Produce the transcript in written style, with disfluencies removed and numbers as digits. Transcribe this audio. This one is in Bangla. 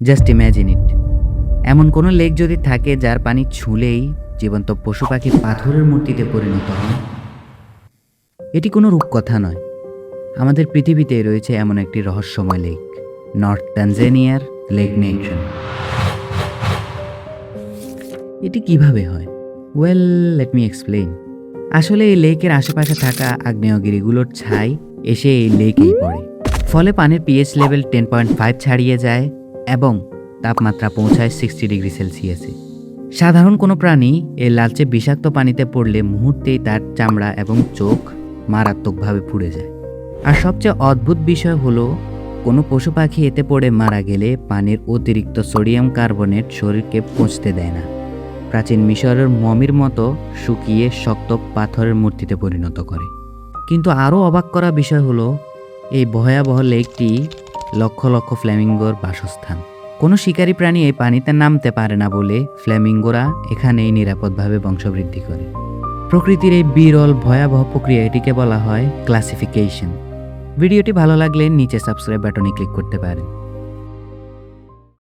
জাস্ট ইম্যাজিন ইট। এমন কোনো লেক যদি থাকে যার পানি ছুঁলেই জীবন্ত পশু পাখি পাথরের মূর্তিতে পরিণত হয়। এটি কোনো রূপকথা নয়, আমাদের পৃথিবীতে রয়েছে এমন একটি রহস্যময় লেক, নর্থ তানজানিয়ার লেক নেট্রন। এটি কিভাবে হয়? Well, let me explain. আসলে এই লেকের আশেপাশে থাকা আগ্নেয়গিরিগুলোর ছাই এসে এই লেকেই পড়ে, ফলে পানির পিএইচ লেভেল 10.5 ছাড়িয়ে যায় এবং তাপমাত্রা পৌঁছায় 60 ডিগ্রি সেলসিয়াসে। সাধারণ কোনো প্রাণী এই লালচে বিষাক্ত পানিতে পড়লে মুহূর্তেই তার চামড়া এবং চোখ মারাত্মকভাবে পুড়ে যায়। আর সবচেয়ে অদ্ভুত বিষয় হলো, কোনো পশু পাখি এতে পড়ে মারা গেলে পানির অতিরিক্ত সোডিয়াম কার্বনেট শরীরকে পৌঁছতে দেয় না, প্রাচীন মিশরের মমির মতো শুকিয়ে শক্ত পাথরের মূর্তিতে পরিণত করে। কিন্তু আরও অবাক করা বিষয় হলো, এই ভয়াবহ লেকটি লক্ষ লক্ষ ফ্ল্যামিঙ্গোর বাসস্থান। কোনো শিকারী প্রাণী এই পানিতে নামতে পারে না বলে ফ্ল্যামিঙ্গোরা এখানেই নিরাপদভাবে বংশবৃদ্ধি করে। প্রকৃতির এই বিরল ভয়াবহ প্রক্রিয়া, এটিকে বলা হয় ক্লাসিফিকেশন। ভিডিওটি ভালো লাগলে নিচে সাবস্ক্রাইব বাটনে ক্লিক করতে পারেন।